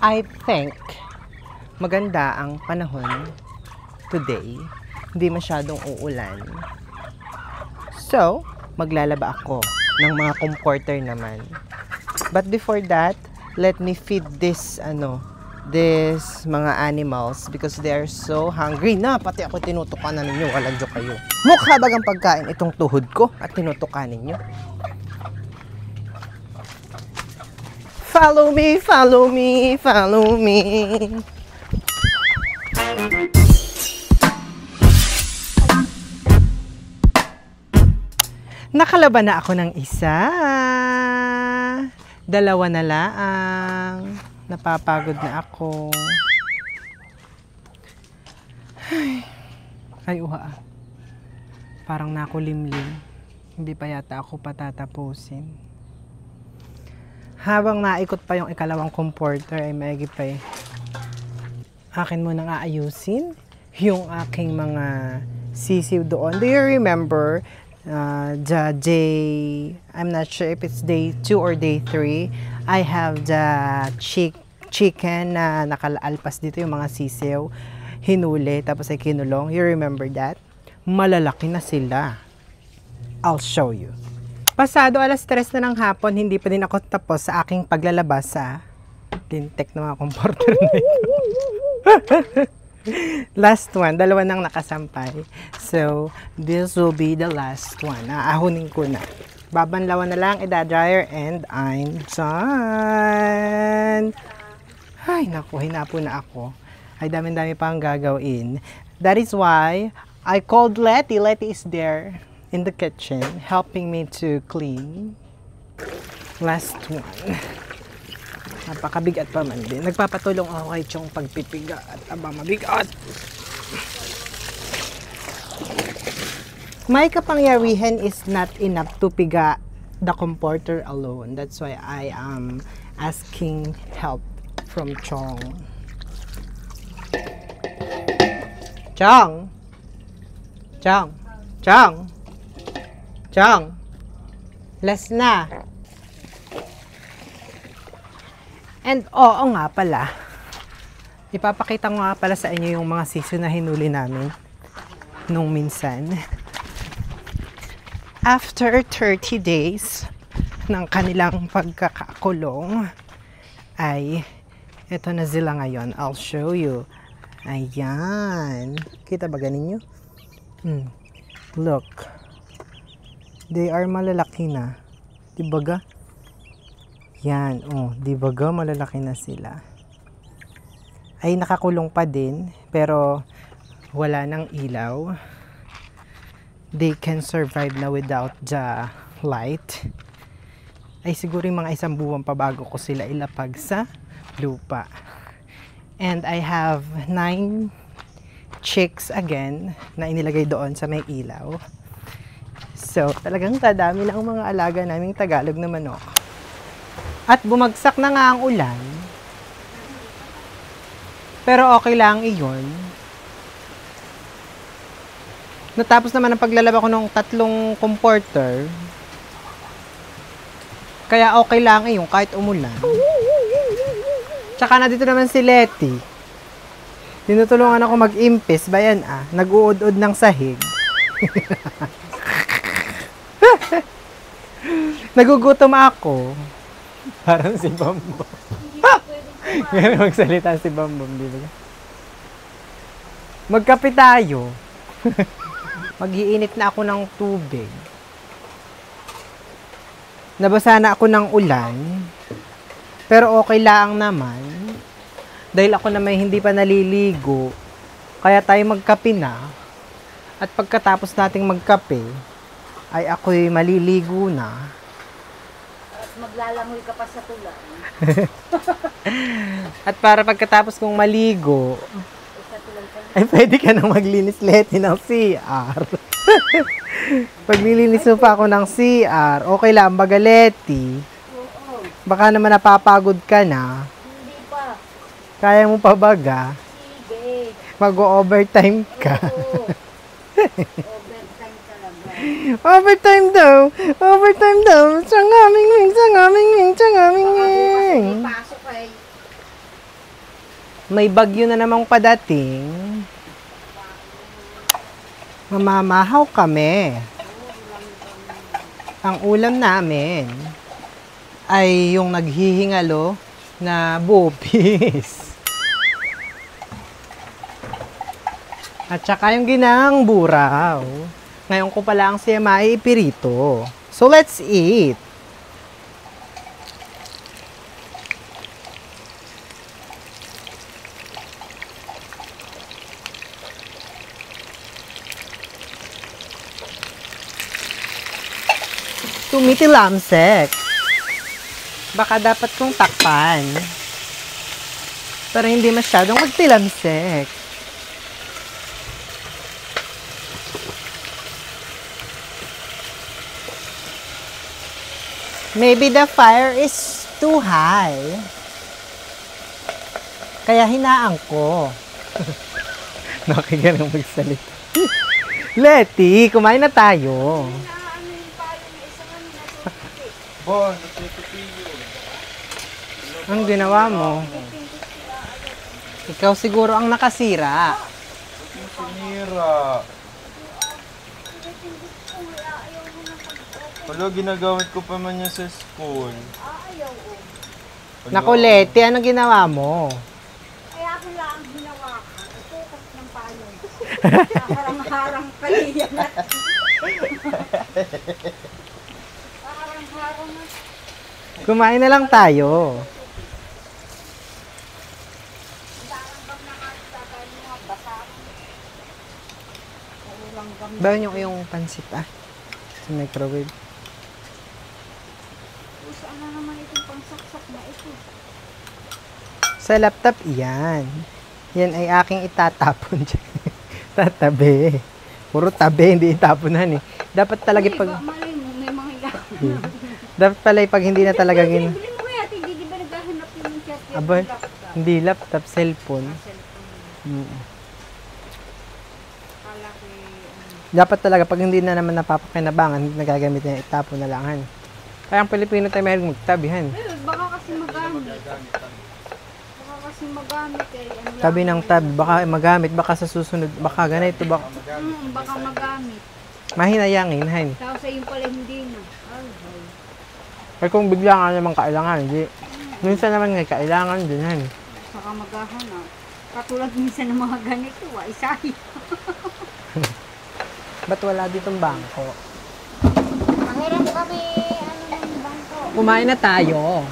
I think maganda ang panahon today. Hindi masyadong uulan. So, maglalaba ako ng mga comforter naman. But before that, let me feed this mga animals because they are so hungry na. Pati ako tinutukan na ninyo. Walang joke kayo. Mukha bagang pagkain itong tuhod ko at tinutukan ninyo. Follow me, follow me, follow me. Nakalaban na ako ng isa. Dalawa na lang. Napapagod na ako. Ay, uha. Parang nakulimlim. Hindi pa yata ako patatapusin. Habang naikot pa yung ikalawang comforter, ay maigi pa eh. Akin munang aayusin yung aking mga sisiw doon. Do you remember the day, I'm not sure if it's day 2 or day 3, I have the chicken na nakalaalpas dito yung mga sisiw, hinuli, tapos ay kinulong. You remember that? Malalaki na sila. I'll show you. Pasado alas 3 na ng hapon, hindi pa din ako tapos sa aking paglalabas sa lintek ng mga comforter na ito. Last one, dalawa nang nakasampay. So, this will be the last one. Aahunin ko na. Babanlawan na lang, ida-dryer, and I'm done. Ay, naku, hinapo na ako. Ay, dami-dami pang gagawin. That is why I called Letty. Letty is there in the kitchen, helping me to clean. Last one. Napakabigat pa man din. Nagpapatulong ako kay Chong pagpipiga at aba mabigat. My kapangyarihan is not enough to piga the comforter alone. That's why I am asking help from Chong. Chong! Chong! Chong! Chong! Last na! And oo nga pala, ipapakita ko nga pala sa inyo yung mga sisiw na hinuli namin nung minsan. After 30 days ng kanilang pagkakakulong, ay eto na sila ngayon. I'll show you. Ayan. Kita ba ganin nyo? Look. They are malalaki na. Diba ga? Yan, di ba ga, malalaki na sila. Ay, nakakulong pa din, pero wala nang ilaw. They can survive na without the light. Ay, siguro yung mga 1 buwan pa bago ko sila ilapag sa lupa. And I have 9 chicks again na inilagay doon sa may ilaw. So, talagang tadami na ang mga alaga naming Tagalog na manok. At bumagsak na nga ang ulan. Pero okay lang iyon. Natapos naman ang paglalaba ko ng 3 comforter. Kaya okay lang iyon kahit umulan. Tsaka na dito naman si Letty. Tinutulungan ako mag-impis. Bayan nag-uod-ud ng sahig. Nagugutom ako. Parang si Bambam. Ngayon magsalita si Bambam, di ba? Magkape tayo. Mag-iinit na ako ng tubig. Nabasa na ako ng ulan. Pero okay lang naman. Dahil ako na may hindi pa naliligo. Kaya tayo magkape na. At pagkatapos nating magkape, ay ako'y maliligo na. Maglalangoy ka pa sa tulan. At para pagkatapos kong maligo, ay pwede ka nang maglinis Letty ng CR. Pag nilinis mo pa ako ng CR, okay lang baga Letty. Baka naman napapagod ka na. Hindi pa. Kaya mo pa baga? Sige. Mag-overtime ka. Overtime talaga. Overtime daw. Overtime daw. Sangaming wing, sangaming wing, sangaming wing. Pasok ay May bagyo na namang padating. Mamamahaw kami. Ang ulam namin ay yung naghihingalo na bupis. At saka yung ginang buraw. Ngayon ko pala ang siya maipirito. So let's eat. Tumitilamsek. Baka dapat kong takpan. Para hindi masyadong magtilamsek. Maybe the fire is too high. Kaya hinaan ko. Nakikinig magsalita. Letty, kumain na tayo. Bon, nagpipipilyo. Ang ginawa mo? Ikaw siguro ang nakasira. Sinira. Wala, ginagamit ko pa man yan sa school. Wala. Naku, Letty, ano ginawa mo? Kaya ako lang ang ginawa ko. Tukas ng payong. Harang-harang kaliyan at harang-harang na. Kumain na lang tayo. Darang-gam na nga sa tayo mga basang. Ulang-gam. Bayan yung pansit sa microwave. Saan na naman itong pangsaksak na ito? Sa laptop, yan. Yan ay aking itatapon dyan. Tatabi. Puro tabi, hindi itaponan eh. Dapat talaga pag... Malay mo, may mga ilang. Dapat pala pag hindi na talaga gin... Bili mo kaya, hindi di ba naghahanap yung chat yung Abay, laptop? hindi laptop, cellphone. Cellphone. Mm. Kala ko Dapat talaga pag hindi na naman napapakinabangan, hindi nagagamit na itapon na langan. Kaya ang Pilipino tayo mahilig magtabihan. baka kasi magamit. Baka kasi magamit eh. Ano lang Tabi ng yun. tab, baka magamit, baka sa susunod, baka ganito, baka Baka magamit. mahinayangin, han. Tapos ayun pala hindi na. Ay, ay. Pero kung bigla nga naman kailangan, hindi. Minsan naman nga kailangan din, han. Saka maghahanap. Katulad minsan ng mga ganito, isahi. Ba't wala ditong bangko? Mahirap kami, ano ng bangko. Kumain na tayo.